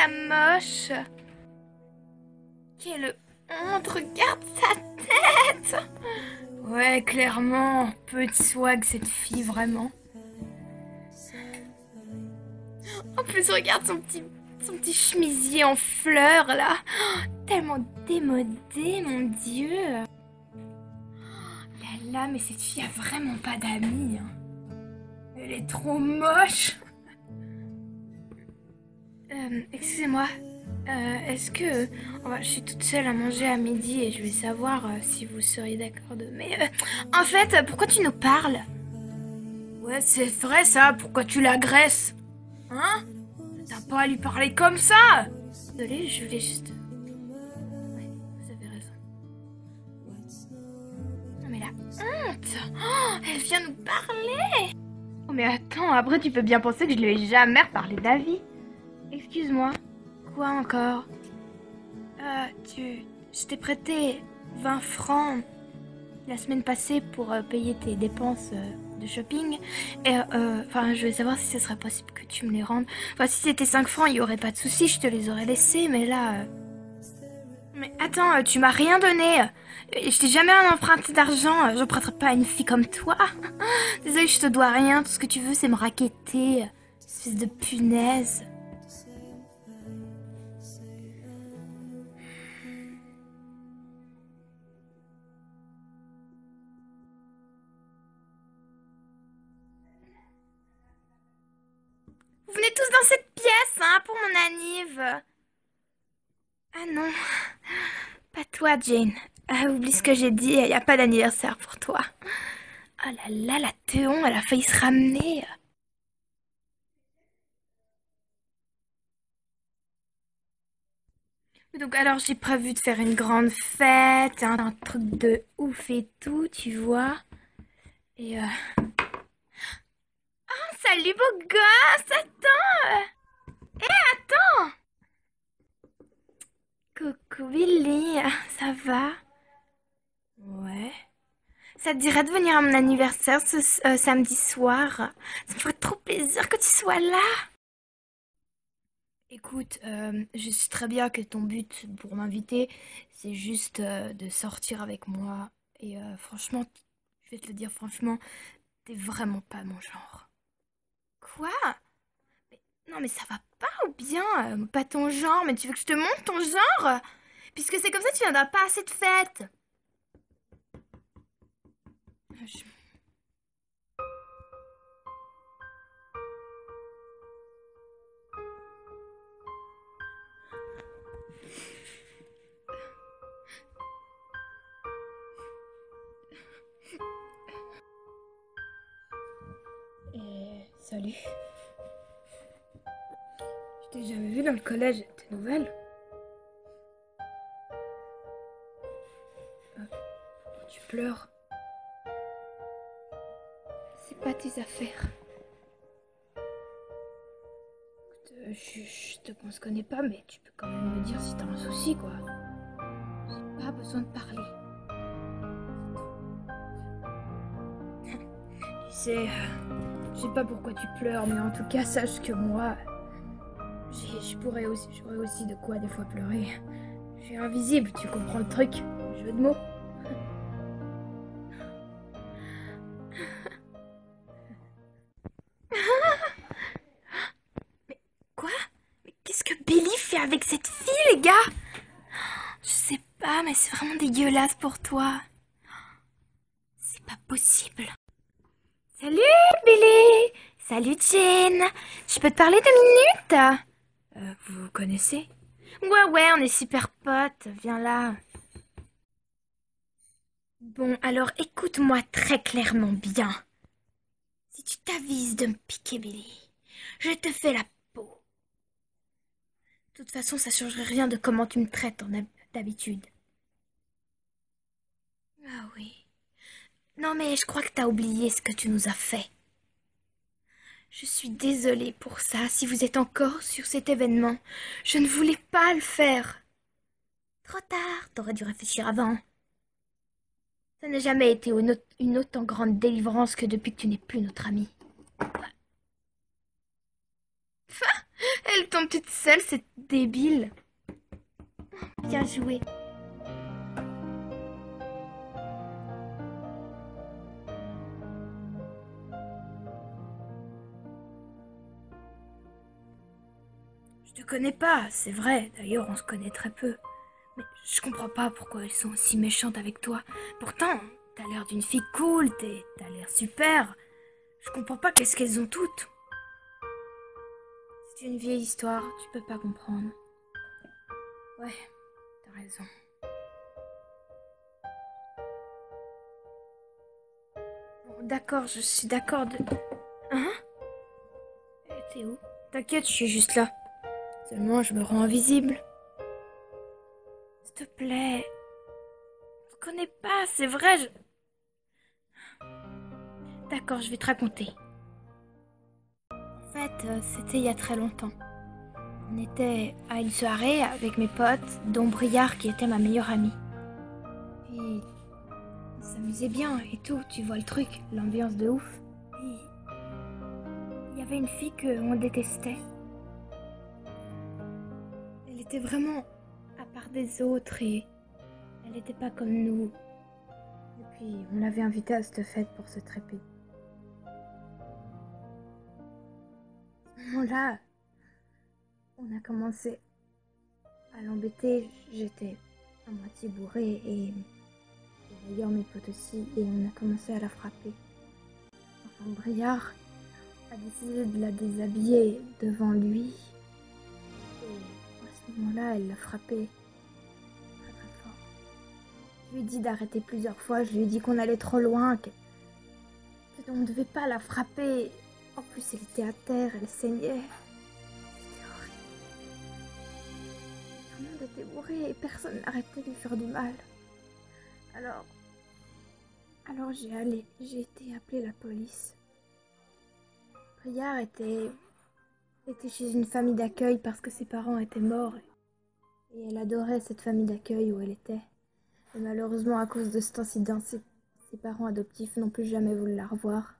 la moche. Quelle honte, regarde sa tête. Ouais, clairement, peu de swag cette fille, vraiment. En plus, regarde son petit chemisier en fleurs, là. Oh, tellement démodé, mon Dieu. Là, là, mais cette fille a vraiment pas d'amis. Hein. Elle est trop moche. Excusez-moi. Est-ce que... je suis toute seule à manger à midi et je vais savoir si vous seriez d'accord de... Mais en fait, pourquoi tu nous parles? Ouais, c'est vrai ça, pourquoi tu l'agresses? Hein? T'as pas à lui parler comme ça! Désolée, je voulais juste... Ouais, vous avez raison. Non mais la honte! Oh, elle vient nous parler! Oh mais attends, après tu peux bien penser que je lui ai jamais reparlé d'avis. Excuse-moi. Quoi encore? Je t'ai prêté 20 francs la semaine passée pour payer tes dépenses de shopping. Et enfin, je voulais savoir si ce serait possible que tu me les rendes. Enfin, si c'était 5 francs, il y aurait pas de souci, je te les aurais laissés, mais là... Mais attends, tu m'as rien donné. Je t'ai jamais emprunté d'argent. J'emprunterai pas à une fille comme toi. Désolée, je te dois rien. Tout ce que tu veux, c'est me racketter. Espèce de punaise. Vous venez tous dans cette pièce, hein, pour mon anniv. Ah non, pas toi, Jane. Oublie ce que j'ai dit, il n'y a pas d'anniversaire pour toi. Oh là là, la Théon, elle a failli se ramener. Donc alors j'ai prévu de faire une grande fête, un truc de ouf et tout, tu vois. Et Oh, salut beau gosse, attends. Attends. Coucou Billy, ça va? Ouais. Ça te dirait de venir à mon anniversaire ce samedi soir? Ça me ferait trop plaisir que tu sois là. Écoute, je sais très bien que ton but pour m'inviter, c'est juste de sortir avec moi. Et franchement, je vais te le dire franchement, t'es vraiment pas mon genre. Quoi? Non mais ça va pas ou bien? Pas ton genre, mais tu veux que je te montre ton genre? Puisque c'est comme ça, tu viendras pas à cette fête. Je- Salut. Je t'ai jamais vu dans le collège. T'es nouvelle? Pourquoi tu pleures? C'est pas tes affaires. On se connaît pas, mais tu peux quand même me dire si t'as un souci, quoi. J'ai pas besoin de parler. Tu sais, je sais pas pourquoi tu pleures, mais en tout cas, sache que moi, j'aurais aussi de quoi des fois pleurer. Je suis invisible, tu comprends le truc? Jeu de mots. Quoi? Mais qu'est-ce que Billy fait avec cette fille, les gars? Je sais pas, mais c'est vraiment dégueulasse pour toi. C'est pas possible. Salut Billy! Salut Jane! Je peux te parler 2 minutes? Vous vous connaissez? Ouais, on est super potes, viens là. Bon, alors écoute-moi très clairement bien. Si tu t'avises de me piquer Billy, je te fais la peau. De toute façon, ça changerait rien de comment tu me traites d'habitude. Ah oui. Non mais je crois que t'as oublié ce que tu nous as fait. Je suis désolée pour ça, si vous êtes encore sur cet événement. Je ne voulais pas le faire. Trop tard, t'aurais dû réfléchir avant. Ça n'a jamais été une autant grande délivrance que depuis que tu n'es plus notre ami. Elle tombe toute seule, c'est débile. Bien joué. Je te connais pas, c'est vrai. D'ailleurs, on se connaît très peu. Mais je comprends pas pourquoi elles sont aussi méchantes avec toi. Pourtant, t'as l'air d'une fille cool, t'as l'air super. Je comprends pas qu'est-ce qu'elles ont toutes. C'est une vieille histoire, tu peux pas comprendre. Ouais, t'as raison. Bon, d'accord, je suis d'accord de... Hein? T'es où? T'inquiète, je suis juste là. Seulement, je me rends invisible. S'il te plaît. Je te connais pas, c'est vrai, D'accord, je vais te raconter. En fait, c'était il y a très longtemps. On était à une soirée avec mes potes, dont Briard qui était ma meilleure amie. Puis, on s'amusait bien et tout, tu vois le truc, l'ambiance de ouf. Puis, il y avait une fille qu'on détestait. Elle était vraiment à part des autres et elle n'était pas comme nous. Et puis, on l'avait invitée à cette fête pour se tréper. À ce moment-là, on a commencé à l'embêter. J'étais à moitié bourrée et d'ailleurs mes potes aussi, et on a commencé à la frapper. Enfin, Briard a décidé de la déshabiller devant lui. Et à ce moment-là, elle l'a frappé très très fort. Je lui ai dit d'arrêter plusieurs fois, je lui ai dit qu'on allait trop loin, qu'on ne devait pas la frapper. En plus, elle était à terre, elle saignait. C'était horrible. Tout le monde était bourré et personne n'arrêtait de lui faire du mal. Alors j'ai été appeler la police. Briard était chez une famille d'accueil parce que ses parents étaient morts. Et elle adorait cette famille d'accueil où elle était. Et malheureusement, à cause de cet incident, ses parents adoptifs n'ont plus jamais voulu la revoir.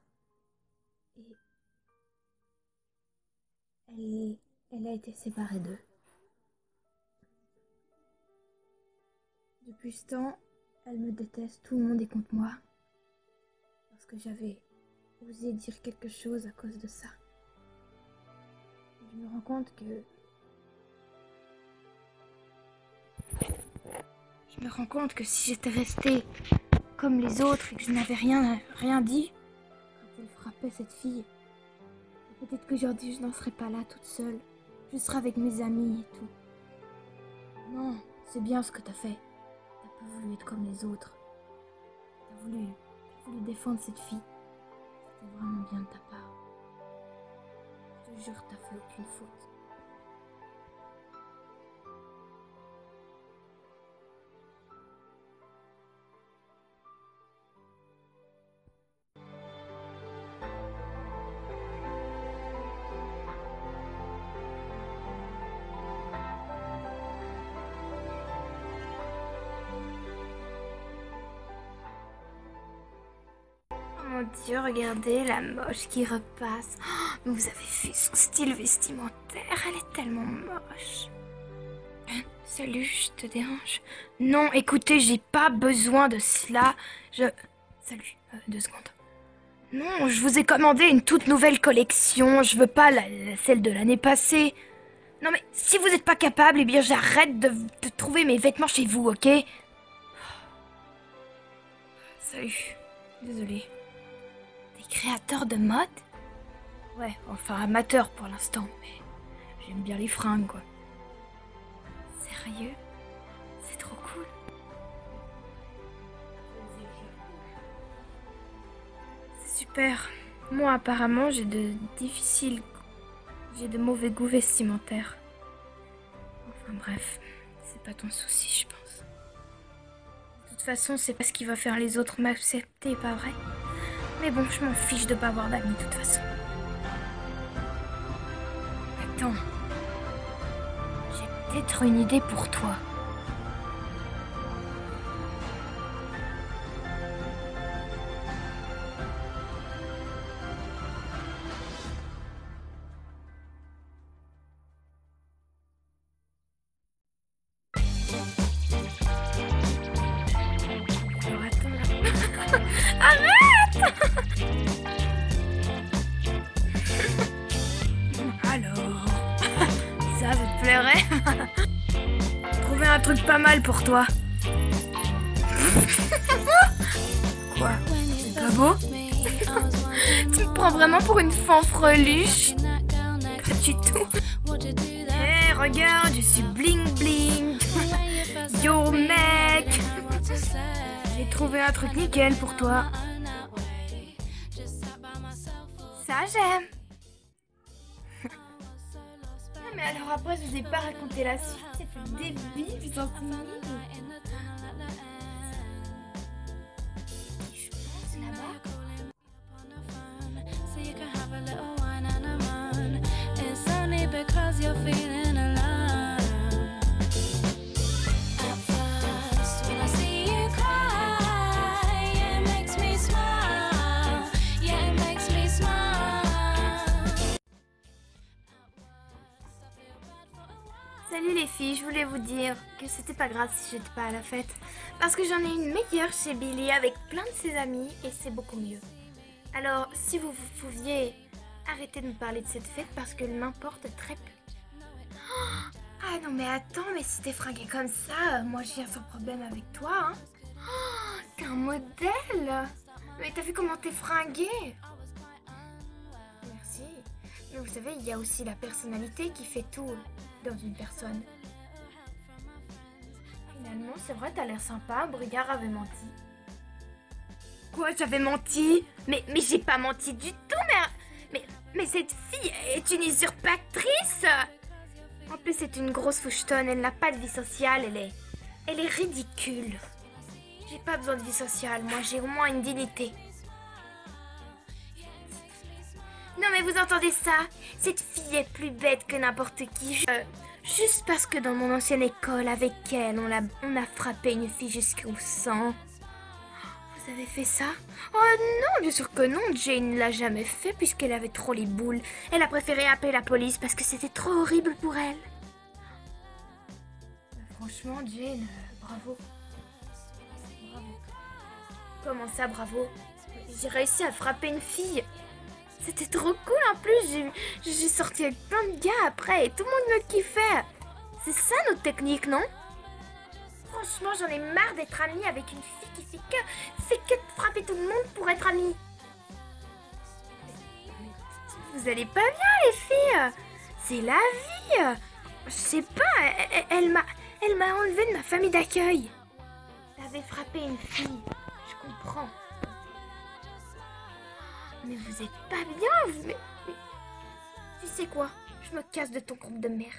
Et elle a été séparée d'eux. Depuis ce temps, elle me déteste, tout le monde est contre moi. Parce que j'avais osé dire quelque chose à cause de ça. Et je me rends compte que... Je me rends compte que si j'étais restée comme les autres et que je n'avais rien dit quand elle frappait cette fille, peut-être qu'aujourd'hui je n'en serais pas là toute seule. Je serais avec mes amis et tout. Non, c'est bien ce que t'as fait. T'as pas voulu être comme les autres. T'as voulu défendre cette fille. C'était vraiment bien de ta part. Je te jure, t'as fait aucune faute. Oh mon Dieu, regardez la moche qui repasse. Oh, mais vous avez vu son style vestimentaire, elle est tellement moche. Salut, je te dérange? Non, écoutez, j'ai pas besoin de cela. Salut, 2 secondes. Non, je vous ai commandé une toute nouvelle collection. Je veux pas celle de l'année passée. Non mais si vous n'êtes pas capable, eh bien j'arrête de trouver mes vêtements chez vous, ok? Salut, désolée. T'es créateur de mode? Ouais, enfin amateur pour l'instant, mais j'aime bien les fringues, quoi. Sérieux? C'est trop cool. C'est super. Moi, apparemment, j'ai de mauvais goûts vestimentaires. Enfin bref, c'est pas ton souci, je pense. De toute façon, c'est pas ce qui va faire les autres m'accepter, pas vrai? Mais bon, je m'en fiche de pas avoir d'amis, de toute façon. Attends. J'ai peut-être une idée pour toi. Trouver un truc pas mal pour toi. Quoi? C'est pas beau? Tu me prends vraiment pour une fanfreluche? Pas du tout. Hé, regarde, je suis bling bling. Yo mec. J'ai trouvé un truc nickel pour toi. Ça j'aime. Mais alors après je vous ai pas raconté la suite, c'est débile, putain c'est nul. Je pense là-bas. Salut les filles, je voulais vous dire que c'était pas grave si j'étais pas à la fête. Parce que j'en ai une meilleure chez Billy avec plein de ses amis et c'est beaucoup mieux. Alors, si vous pouviez arrêter de me parler de cette fête parce qu'elle m'importe très peu. Oh, ah non mais attends, mais si t'es fringuée comme ça, moi je viens sans problème avec toi. Hein. Oh, t'es un modèle. Mais t'as vu comment t'es fringuée? Merci. Mais vous savez, il y a aussi la personnalité qui fait tout dans une personne. Finalement, c'est vrai, t'as l'air sympa, Brigard avait menti. Quoi, j'avais menti? Mais j'ai pas menti du tout, mais cette fille est une usurpatrice! En plus, c'est une grosse fouchetonne, elle n'a pas de vie sociale, elle est ridicule. J'ai pas besoin de vie sociale, moi j'ai au moins une dignité. Non mais vous entendez ça? Cette fille est plus bête que n'importe qui. Juste parce que dans mon ancienne école, avec elle, on a frappé une fille jusqu'au sang. Vous avez fait ça? Oh non, bien sûr que non, Jane ne l'a jamais fait puisqu'elle avait trop les boules. Elle a préféré appeler la police parce que c'était trop horrible pour elle. Franchement, Jane, bravo. Bravo. Comment ça, bravo? J'ai réussi à frapper une fille. C'était trop cool en plus, j'ai sorti avec plein de gars après et tout le monde me kiffait. C'est ça notre technique, non? Franchement, j'en ai marre d'être amie avec une fille qui fait que de frapper tout le monde pour être amie. Vous allez pas bien les filles? C'est la vie. Je sais pas, elle m'a enlevé de ma famille d'accueil. T'avais frappé une fille, je comprends. Mais vous êtes pas bien, vous... Mais... Tu sais quoi? Je me casse de ton groupe de merde.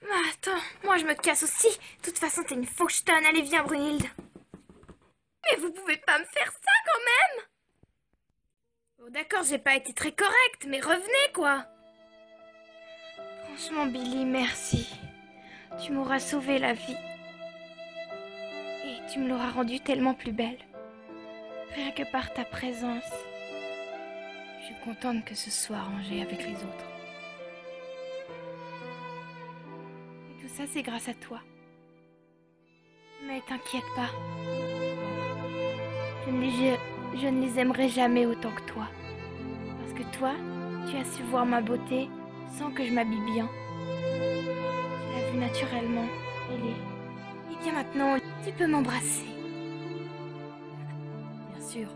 Ah, attends, moi je me casse aussi. De toute façon, t'es une fauchetonne. Allez, viens, Brunhilde. Mais vous pouvez pas me faire ça, quand même! Bon, d'accord, j'ai pas été très correcte, mais revenez, quoi. Franchement, Billy, merci. Tu m'auras sauvé la vie. Et tu me l'auras rendue tellement plus belle. Rien que par ta présence, je suis contente que ce soit arrangé avec les autres. Et tout ça, c'est grâce à toi. Mais t'inquiète pas. Je ne les aimerai jamais autant que toi. Parce que toi, tu as su voir ma beauté sans que je m'habille bien. Tu l'as vue naturellement. Et bien maintenant, tu peux m'embrasser. Bien sûr.